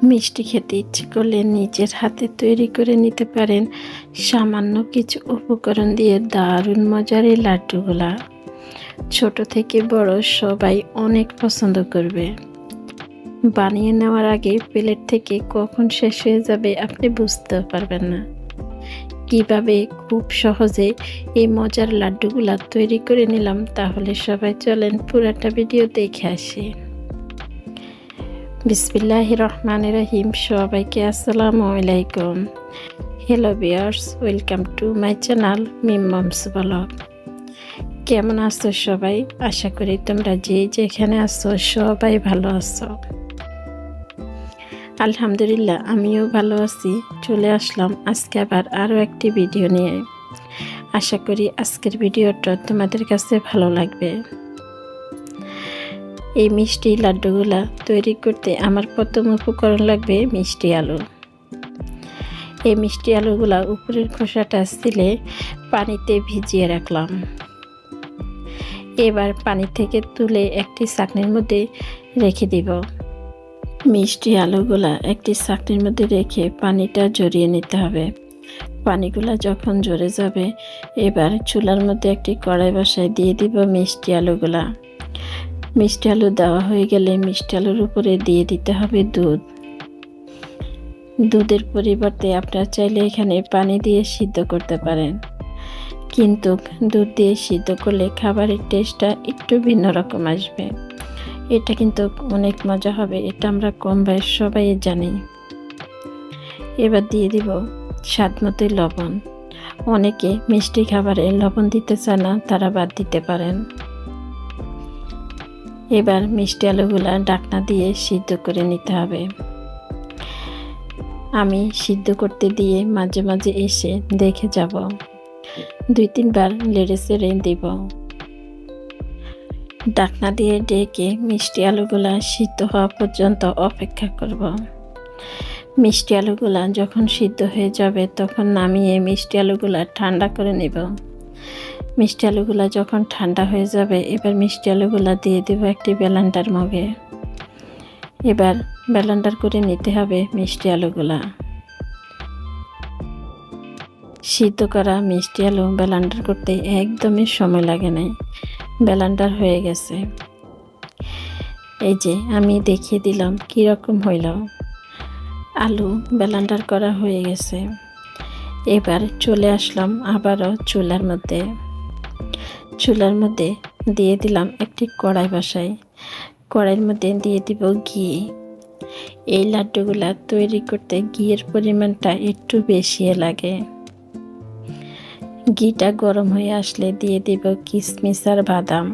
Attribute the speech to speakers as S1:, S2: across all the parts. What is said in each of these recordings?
S1: মিষ্টি খেতে ইচ্ছে করলে নিজের হাতে তৈরি করে নিতে পারেন সামান্য কিছু উপকরণ দিয়ে দারুণ মজার এই লাড্ডুগুলা। ছোট থেকে বড় সবাই অনেক পছন্দ করবে। বানিয়ে নেওয়ার আগে প্লেট থেকে কখন শেষ হয়ে যাবে আপনি বুঝতেও পারবেন না। কিভাবে খুব সহজে এই মজার লাড্ডুগুলা তৈরি করে নিলাম, তাহলে সবাই চলেন পুরাটা ভিডিও দেখে আসি। বিসমিল্লাহির রহমানির রহিম। সবাইকে আসসালামু আলাইকুম। Hello viewers, welcome to my channel Mim moms blog. কেমন আছো সবাই? আশা করি তোমরা যেখানে আছো সবাই ভালো আছো। আলহামদুলিল্লাহ, আমিও ভালো আছি। চলে আসলাম আজকে আবার আরও একটি ভিডিও নিয়ে। আশা করি আজকের ভিডিওটা তোমাদের কাছে ভালো লাগবে। এই মিষ্টি লাড্ডুগুলা তৈরি করতে আমার প্রথম উপকরণ লাগবে মিষ্টি আলু। এই মিষ্টি আলুগুলা উপরের খোসাটা ছিলে পানিতে ভিজিয়ে রাখলাম। এবার পানি থেকে তুলে একটি ছাঁকনির মধ্যে রেখে দিব। মিষ্টি আলুগুলা একটি ছাঁকনির মধ্যে রেখে পানিটা ঝরিয়ে নিতে হবে। পানিগুলা যখন ঝরে যাবে, এবার চুলার মধ্যে একটি কড়াই বসায় দিয়ে দিব মিষ্টি আলুগুলা। মিষ্টি আলু দেওয়া হয়ে গেলে মিষ্টি আলুর উপরে দিয়ে দিতে হবে দুধ। দুধের পরিবর্তে আপনারা চাইলে এখানে পানি দিয়ে সিদ্ধ করতে পারেন, কিন্তু দুধ দিয়ে সিদ্ধ করলে খাবারের টেস্টটা একটু ভিন্ন রকম আসবে। এটা কিন্তু অনেক মজা হবে, এটা আমরা কম বয়স সবাই জানি। এবার দিয়ে দিব স্বাদ মতো লবণ। অনেকে মিষ্টি খাবারে লবণ দিতে চায় না, তারা বাদ দিতে পারেন। এবার মিষ্টি আলুগুলা ঢাকনা দিয়ে সিদ্ধ করে নিতে হবে। আমি সিদ্ধ করতে দিয়ে মাঝে মাঝে এসে দেখে যাব, 2-3 বার নেড়ে চেড়ে দিব। ঢাকনা দিয়ে ঢেকে মিষ্টি আলুগুলা সিদ্ধ হওয়া পর্যন্ত অপেক্ষা করব। মিষ্টি আলুগুলা যখন সিদ্ধ হয়ে যাবে তখন নামিয়ে মিষ্টি আলুগুলা ঠান্ডা করে নেব। মিষ্টি আলুগুলা যখন ঠান্ডা হয়ে যাবে, এবার মিষ্টি আলুগুলা দিয়ে দেব একটি ব্লেন্ডার মগে। এবার ব্লেন্ডার করে নিতে হবে মিষ্টি আলুগুলা। সিদ্ধ করা মিষ্টি আলু ব্লেন্ডার করতে একদমই সময় লাগে নাই, ব্লেন্ডার হয়ে গেছে। এই যে আমি দেখিয়ে দিলাম কীরকম হইল। আলু ব্লেন্ডার করা হয়ে গেছে। এবার চলে আসলাম আবারও চুলার মধ্যে দিয়ে দিলাম একটি কড়াই বসাই। কড়াইয়ের মধ্যে দিয়ে দিব ঘি। এই লাড্ডুগুলা তৈরি করতে ঘিয়ের পরিমাণটা একটু বেশি লাগে। ঘিটা গরম হয়ে আসলে দিয়ে দিব কিশমিশ আর বাদাম।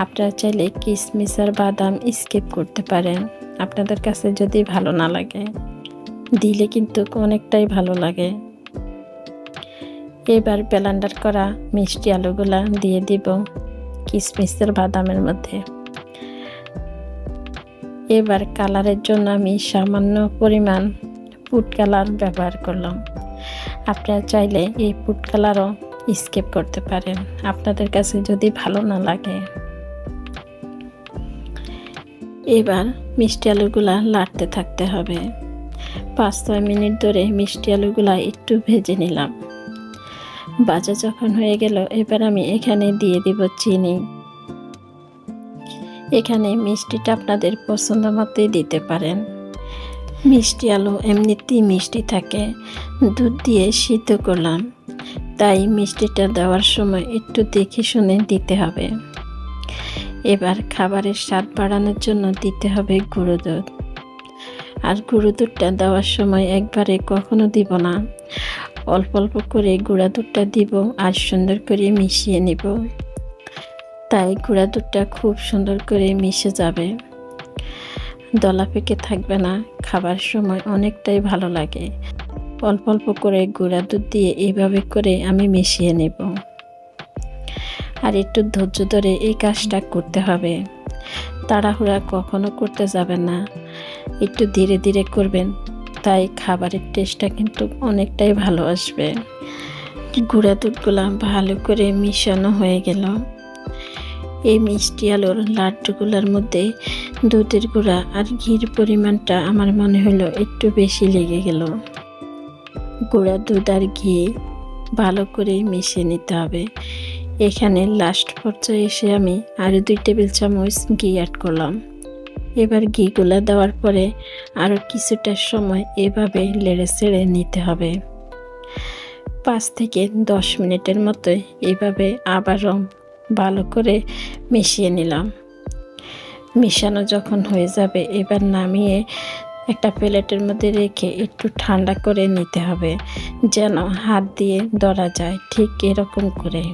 S1: আপনারা চাইলে কিশমিশ আর বাদাম স্কিপ করতে পারেন, আপনাদের কাছে যদি ভালো না লাগে। দিলে কিন্তু অনেকটাই ভালো লাগে। এবার ব্লেন্ডার করা মিষ্টি আলুগুলা দিয়ে দিব কিশমিশের বাদামের মধ্যে। এবার কালারের জন্য আমি সামান্য পরিমাণ ফুড কালার ব্যবহার করলাম। আপনারা চাইলে এই ফুড কালারও স্কিপ করতে পারেন, আপনাদের কাছে যদি ভালো না লাগে। এবার মিষ্টি আলুগুলা লাড়তে থাকতে হবে। 5-6 মিনিট ধরে মিষ্টি আলুগুলা একটু ভেজে নিলাম। ভাজা যখন হয়ে গেল, এবার আমি এখানে দিয়ে দিব চিনি। এখানে মিষ্টিটা আপনাদের পছন্দ মতোই দিতে পারেন। মিষ্টি আলু এমনিতেই মিষ্টি থাকে, দুধ দিয়ে সিদ্ধ করলাম, তাই মিষ্টিটা দেওয়ার সময় একটু দেখে শুনে দিতে হবে। এবার খাবারের স্বাদ বাড়ানোর জন্য দিতে হবে গুঁড়ো দুধ। আর গুঁড়ো দুধটা দেওয়ার সময় একবারে কখনো দিব না, অল্প অল্প করে গুঁড়া দুধটা দিব আর সুন্দর করে মিশিয়ে নিব। তাই গুঁড়া দুধটা খুব সুন্দর করে মিশে যাবে, দলা পেকে থাকবে না। খাবার সময় অনেকটাই ভালো লাগে। অল্প অল্প করে গুঁড়া দুধ দিয়ে এইভাবে করে আমি মিশিয়ে নেব। আর একটু ধৈর্য ধরে এই কাজটা করতে হবে, তাড়াহুড়া কখনো করতে যাবেন না, একটু ধীরে ধীরে করবেন, তাই খাবারের টেস্টটা কিন্তু অনেকটাই ভালো আসবে। গুঁড়া দুধগুলা ভালো করে মিশানো হয়ে গেল। এই মিষ্টি আলুর লাড্ডুগুলোর মধ্যে দুধের গুঁড়া আর ঘির পরিমাণটা আমার মনে হলো একটু বেশি লেগে গেল। গুঁড়া দুধ আর ঘি ভালো করে মিশিয়ে নিতে হবে। এখানে লাস্ট পর্যায়ে এসে আমি আরও 2 টেবিল চামচ ঘি অ্যাড করলাম। এবার ঘিগুলো দেওয়ার পরে আরও কিছুটা সময় এভাবে নেড়ে চেড়ে নিতে হবে। 5 থেকে 10 মিনিটের মতো এইভাবে আবারও ভালো করে মিশিয়ে নিলাম। মিশানো যখন হয়ে যাবে এবার নামিয়ে একটা প্লেটের মধ্যে রেখে একটু ঠান্ডা করে নিতে হবে, যেন হাত দিয়ে ধরা যায়, ঠিক এরকম করে।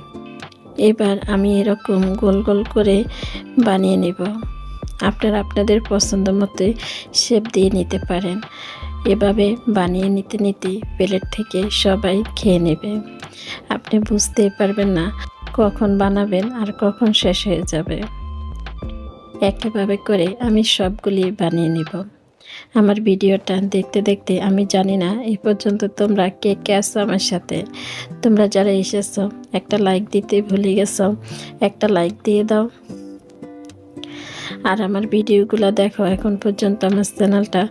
S1: এবার আমি এরকম গোল গোল করে বানিয়ে নেব। আপনারা আপনাদের পছন্দ মতো শেপ দিয়ে নিতে পারেন। এভাবে বানিয়ে নিতে নিতে প্লেট থেকে সবাই খেয়ে নেবে। আপনি বুঝতেই পারবেন না কখন বানাবেন আর কখন শেষ হয়ে যাবে। একইভাবে করে আমি সবগুলি বানিয়ে নেব। আমার ভিডিওটা দেখতে দেখতে আমি জানি না এই পর্যন্ত তোমরা কে কে আছো আমার সাথে। তোমরা যারা এসেছো একটা লাইক দিতে ভুলে গেছো, একটা লাইক দিয়ে দাও। আর আমার ভিডিওগুলো দেখো, এখন পর্যন্ত আমার চ্যানেলটা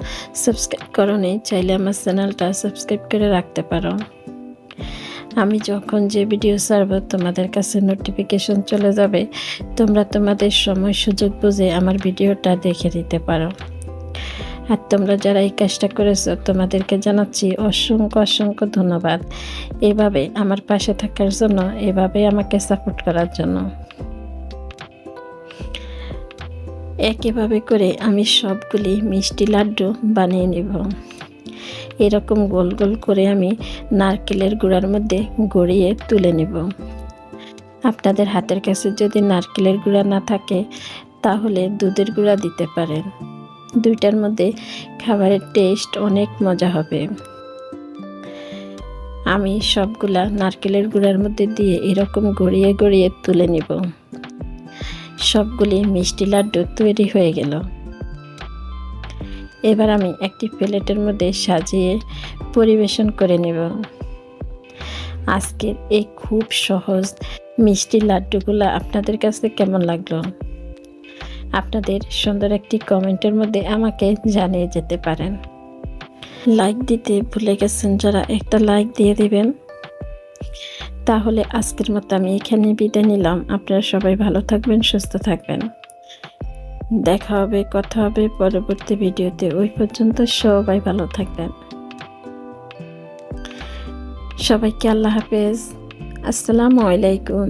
S1: সাবস্ক্রাইব করোনি, চাইলে আমার চ্যানেলটা সাবস্ক্রাইব করে রাখতে পারো। আমি যখন যে ভিডিও ছাড়ব তোমাদের কাছে নোটিফিকেশন চলে যাবে, তোমরা তোমাদের সময় সুযোগ বুঝে আমার ভিডিওটা দেখে দিতে পারো। আর তোমরা যারা এই কাজটা করেছো তোমাদেরকে জানাচ্ছি অসংখ্য অসংখ্য ধন্যবাদ, এভাবে আমার পাশে থাকার জন্য, এভাবে আমাকে সাপোর্ট করার জন্য। একইভাবে করে আমি সবগুলি মিষ্টি লাড্ডু বানিয়ে নেব। এরকম গোল গোল করে আমি নারকেলের গুঁড়ার মধ্যে গড়িয়ে তুলে নেব। আপনাদের হাতের কাছে যদি নারকেলের গুঁড়া না থাকে তাহলে দুধের গুঁড়া দিতে পারেন। দুইটার মধ্যে খাবারের টেস্ট অনেক মজা হবে। আমি সবগুলা নারকেলের গুঁড়ার মধ্যে দিয়ে এরকম গড়িয়ে গড়িয়ে তুলে নেব। সবগুলি মিষ্টি লাড্ডু তৈরি হয়ে গেল। এবার আমি একটি প্লেটের মধ্যে সাজিয়ে পরিবেশন করে নেব। আজকের এই খুব সহজ মিষ্টি লাড্ডুগুলো আপনাদের কাছে কেমন লাগলো? আপনাদের সুন্দর একটি কমেন্টের মধ্যে আমাকে জানিয়ে যেতে পারেন। লাইক দিতে ভুলে গেছেন যারা, একটা লাইক দিয়ে দিবেন। তাহলে আজকের মতো আমি এখানে বিদায় নিলাম। আপনারা সবাই ভালো থাকবেন, সুস্থ থাকবেন। দেখা হবে, কথা হবে পরবর্তী ভিডিওতে। ওই পর্যন্ত সবাই ভালো থাকবেন। সবাইকে আল্লাহ হাফেজ। আসসালামু আলাইকুম।